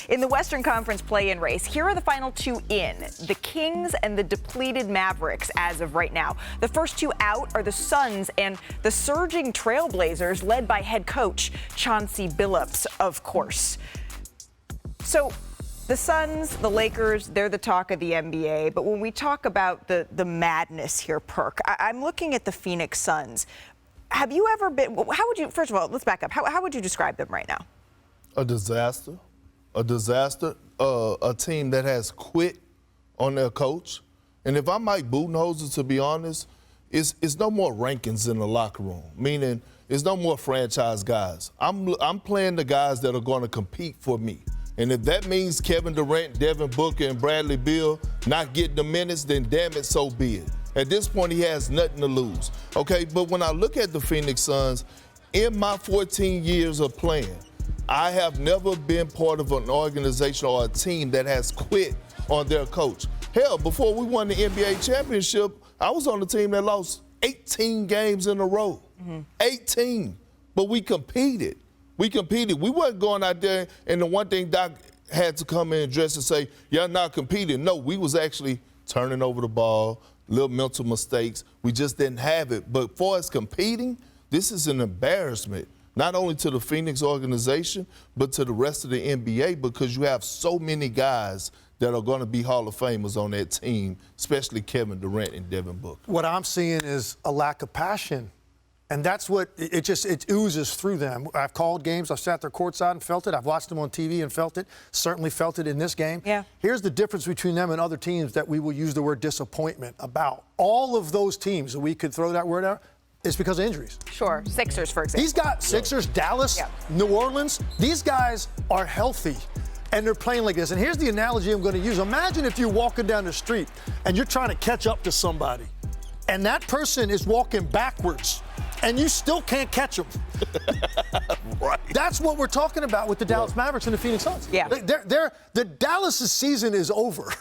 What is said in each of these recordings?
In the Western Conference play-in race, here are the final two in, the Kings and the depleted Mavericks as of right now. The first two out are the Suns and the surging Trailblazers, led by head coach Chauncey Billups, of course. So the Suns, the Lakers, they're the talk of the NBA. But when we talk about the madness here, Perk, I'm looking at the Phoenix Suns. Have you ever been, how would you, first of all, let's back up. How would you describe them right now? A disaster. A team that has quit on their coach. And if I'm Mike Budenholzer, to be honest, it's no more rankings in the locker room, meaning it's no more franchise guys. I'm playing the guys that are going to compete for me. And if that means Kevin Durant, Devin Booker, and Bradley Beal not getting the minutes, then damn it, so be it. At this point, he has nothing to lose. Okay, but when I look at the Phoenix Suns, in my 14 years of playing, I have never been part of an organization or a team that has quit on their coach. Hell, before we won the NBA championship, I was on the team that lost 18 games in a row. 18. But we competed. We wasn't going out there, and the one thing Doc had to come in and address and say, y'all not competing. No, we was actually turning over the ball, little mental mistakes. We just didn't have it. But for us competing, this is an embarrassment, not only to the Phoenix organization, but to the rest of the NBA, because you have so many guys that are going to be Hall of Famers on that team, especially Kevin Durant and Devin Booker. What I'm seeing is a lack of passion. And that's what it oozes through them. I've called games. I've sat there courtside and felt it. I've watched them on TV and felt it. Certainly felt it in this game. Yeah. Here's the difference between them and other teams that we will use the word disappointment about. All of those teams that we could throw that word out, it's because of injuries. Sure. Sixers, for example. These guys, Sixers, Dallas, New Orleans, these guys are healthy. And they're playing like this. And here's the analogy I'm going to use. Imagine if you're walking down the street and you're trying to catch up to somebody. And that person is walking backwards. And you still can't catch them. Right. That's what we're talking about with the Dallas Mavericks and the Phoenix Suns. Yeah. The Dallas' season is over.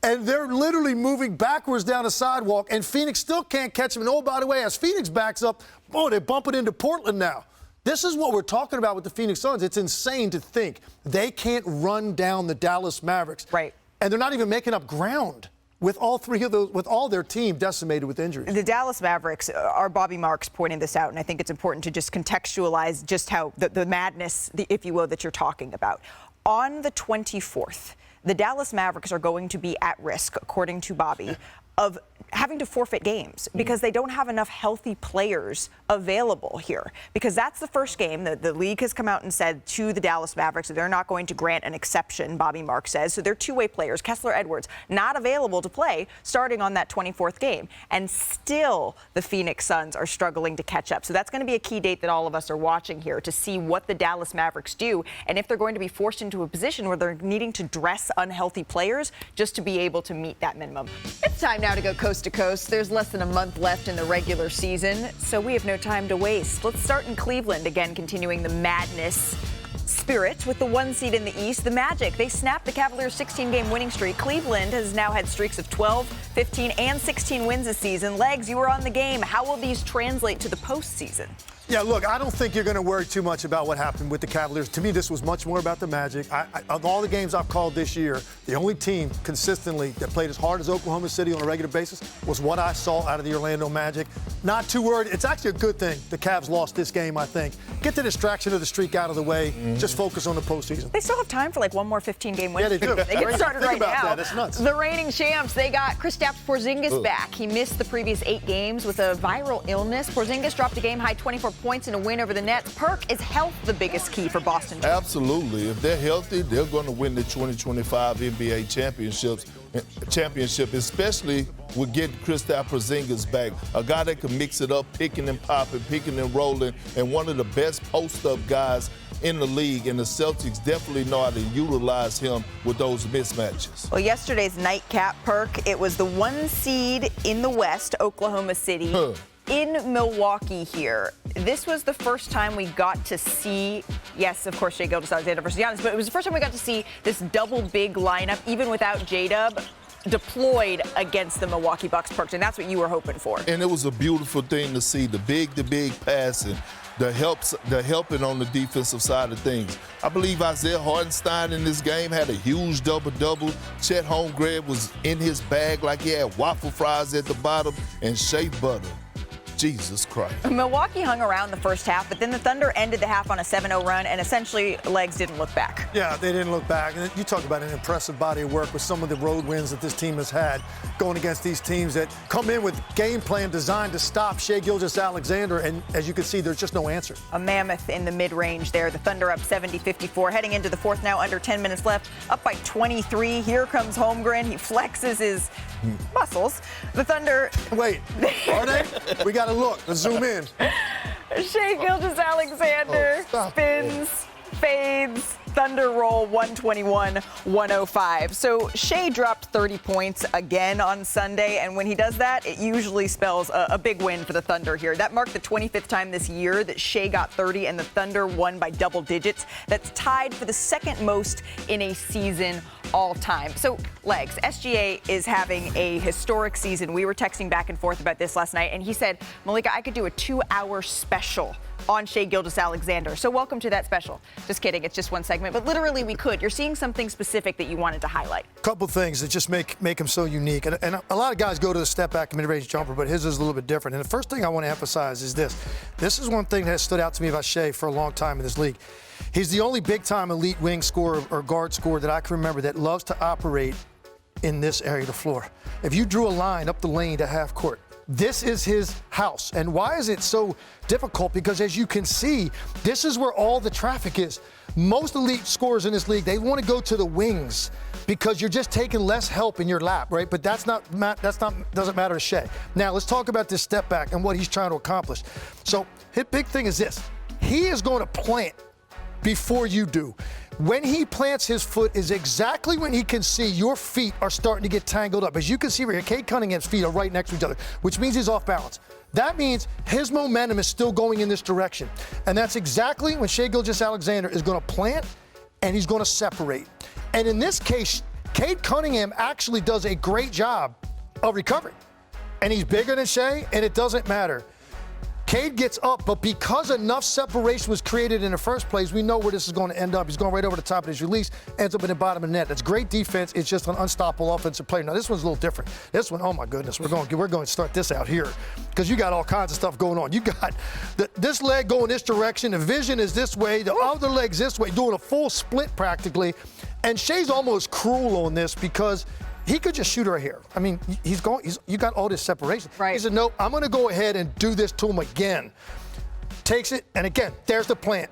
And they're literally moving backwards down the sidewalk, and Phoenix still can't catch them. And oh, by the way, as Phoenix backs up, they're bumping into Portland now. This is what we're talking about with the Phoenix Suns. It's insane to think they can't run down the Dallas Mavericks. Right. And they're not even making up ground with all three of those, with all their team decimated with injuries. The Dallas Mavericks, our Bobby Marks pointing this out, and I think it's important to just contextualize just how the madness, if you will, that you're talking about. On the 24th, the Dallas Mavericks are going to be at risk, according to Bobby, of having to forfeit games because they don't have enough healthy players available here. Because that's the first game that the league has come out and said to the Dallas Mavericks that they're not going to grant an exception, Bobby Mark says. So they're two-way players, Kessler Edwards, not available to play starting on that 24th game. And still the Phoenix Suns are struggling to catch up. So that's going to be a key date that all of us are watching here to see what the Dallas Mavericks do and if they're going to be forced into a position where they're needing to dress unhealthy players just to be able to meet that minimum. It's time now to go coast to coast. There's less than a month left in the regular season, so we have no time to waste. Let's start in Cleveland, again continuing the madness spirit with the 1 seed in the East, the Magic. They snapped the Cavaliers' 16-game winning streak. Cleveland has now had streaks of 12, 15, and 16 wins this season. Legs, you were on the game. How will these translate to the postseason? Yeah, look, I don't think you're going to worry too much about what happened with the Cavaliers. To me, this was much more about the Magic. Of all the games I've called this year, the only team consistently that played as hard as Oklahoma City on a regular basis was what I saw out of the Orlando Magic. Not too worried. It's actually a good thing the Cavs lost this game, I think. Get the distraction of the streak out of the way. Just focus on the postseason. They still have time for like one more 15-game win. Yeah, they do. They get started right now. That. That's nuts. The reigning champs, they got Kristaps Porzingis back. He missed the previous 8 games with a viral illness. Porzingis dropped a game-high 24 points in a win over the Nets. Perk, is health the biggest key for Boston? Absolutely. If they're healthy, they're going to win the 2025 NBA championship, especially with getting Kristaps Porzingis back. A guy that can mix it up, picking and popping, picking and rolling, and one of the best post-up guys in the league, and the Celtics definitely know how to utilize him with those mismatches. Well, yesterday's nightcap, Perk, it was the 1 seed in the West, Oklahoma City, in Milwaukee here. This was the first time we got to see, yes, of course, Shai Gilgeous-Alexander versus Giannis, but it was the first time we got to see this double big lineup, even without J-Dub, deployed against the Milwaukee Bucks, Perks, and that's what you were hoping for. And it was a beautiful thing to see, the big passing. the helping on the defensive side of things. I believe Isaiah Hartenstein in this game had a huge double-double. Chet Holmgren was in his bag like he had waffle fries at the bottom and shea butter. Jesus Christ. Milwaukee hung around the first half, but then the Thunder ended the half on a 7-0 run, and essentially legs didn't look back. Yeah, they didn't look back. And you talk about an impressive body of work with some of the road wins that this team has had going against these teams that come in with game plan designed to stop Shai Gilgeous-Alexander, and as you can see, there's just no answer. A mammoth in the mid-range there. The Thunder up 70-54, heading into the fourth now, under 10 minutes left, up by 23. Here comes Holmgren. He flexes his muscles. The Thunder... Wait, are they? We got to look. Let's zoom in. Shai Gilgeous-Alexander spins, fades. Thunder roll 121-105. So Shai dropped 30 points again on Sunday, and when he does that, it usually spells a big win for the Thunder here. That marked the 25th time this year that Shai got 30 and the Thunder won by double digits. That's tied for the second most in a season all time. So, Legs, SGA is having a historic season. We were texting back and forth about this last night, and he said, Malika, I could do a 2-hour special on Shai Gilgeous-Alexander. So welcome to that special. Just kidding, it's just one segment, but literally we could. You're seeing something specific that you wanted to highlight. Couple things that just make him so unique. And a lot of guys go to the step back and mid-range jumper, but his is a little bit different. And the first thing I want to emphasize is this. This is one thing that has stood out to me about Shai for a long time in this league. He's the only big-time elite wing scorer or guard scorer that I can remember that loves to operate in this area of the floor. If you drew a line up the lane to half court, this is his house. And why is it so difficult? Because as you can see, this is where all the traffic is. Most elite scorers in this league, they want to go to the wings because you're just taking less help in your lap, right? But doesn't matter to Shai. Now let's talk about this step back and what he's trying to accomplish. So his big thing is this. He is going to plant before you do. When he plants his foot is exactly when he can see your feet are starting to get tangled up. As you can see right here, Cade Cunningham's feet are right next to each other, which means he's off balance. That means his momentum is still going in this direction. And that's exactly when Shai Gilgeous-Alexander is going to plant and he's going to separate. And in this case, Cade Cunningham actually does a great job of recovering. And he's bigger than Shai, and it doesn't matter. Cade gets up, but because enough separation was created in the first place, we know where this is going to end up. He's going right over the top of his release, ends up in the bottom of the net. That's great defense. It's just an unstoppable offensive player. Now, this one's a little different. This one, oh my goodness, we're going to start this out here because you got all kinds of stuff going on. You got this leg going this direction. The vision is this way. The other leg's this way, doing a full split practically. And Shai's almost cruel on this because he could just shoot her here. I mean, you got all this separation. Right. He said, no, I'm going to go ahead and do this to him again. Takes it, and again, there's the plant.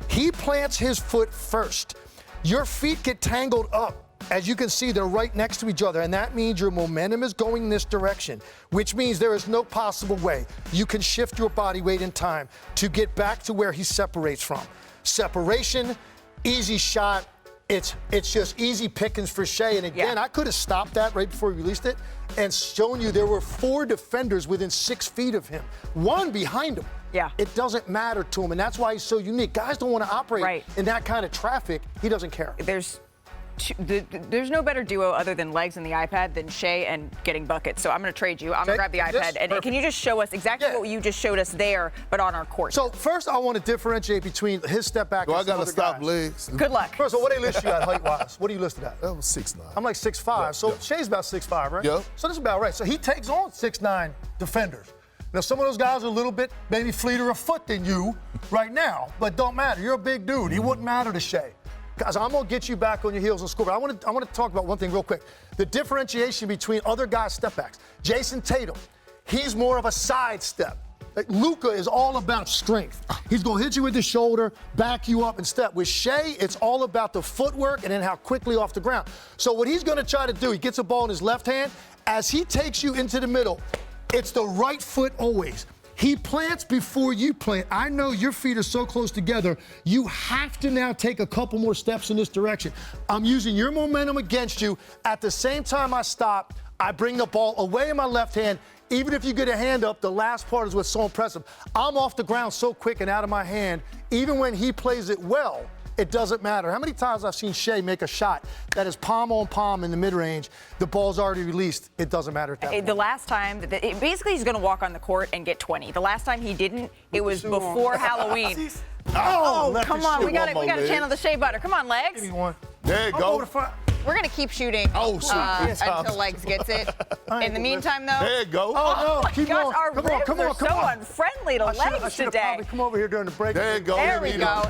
He plants his foot first. Your feet get tangled up. As you can see, they're right next to each other, and that means your momentum is going this direction, which means there is no possible way you can shift your body weight in time to get back to where he separates from. Separation, easy shot. It's just easy pickings for Shai. And again, I could have stopped that right before we released it and shown you there were 4 defenders within 6 feet of him, 1 behind him. Yeah. It doesn't matter to him, and that's why he's so unique. Guys don't want to operate in that kind of traffic. He doesn't care. There's no better duo other than legs and the iPad than Shai and getting buckets. So I'm going to trade you. I'm going to grab the iPad. And can you just show us exactly what you just showed us there, but on our court? So first, I want to differentiate between his step back and I got to stop guys. Legs? Good luck. First of all, what do they list you at height-wise? What are you listed at? That was 6'9". I'm like 6'5". Yeah, so Shai's about 6'5", right? Yep. So this is about right. So he takes on 6'9" defenders. Now, some of those guys are a little bit maybe fleeter of foot than you right now, but don't matter. You're a big dude. He wouldn't matter to Shai. Guys, I'm going to get you back on your heels and score. But I want to talk about one thing real quick. The differentiation between other guys' step backs. Jason Tatum, he's more of a side step. Like Luka is all about strength. He's going to hit you with the shoulder, back you up and step. With Shai, it's all about the footwork and then how quickly off the ground. So what he's going to try to do, he gets a ball in his left hand. As he takes you into the middle, it's the right foot always. He plants before you plant. I know your feet are so close together, you have to now take a couple more steps in this direction. I'm using your momentum against you. At the same time I stop, I bring the ball away in my left hand. Even if you get a hand up, the last part is what's so impressive. I'm off the ground so quick and out of my hand. Even when he plays it well, it doesn't matter. How many times I've seen Shea make a shot that is palm on palm in the mid-range, the ball's already released, it doesn't matter at that point. The last time, basically he's going to walk on the court and get 20. The last time he didn't, it was before Halloween. Oh, Come on, we got to channel the Shea Butter. Come on, Legs. Give me one. There you go. We're going to keep shooting until Legs gets it. In the meantime, though. There you go. Oh, no, keep Gosh, going. our Come on, ribs come are on, come so on. unfriendly to I Legs should have today. probably come over here during the break. There you go. There we go.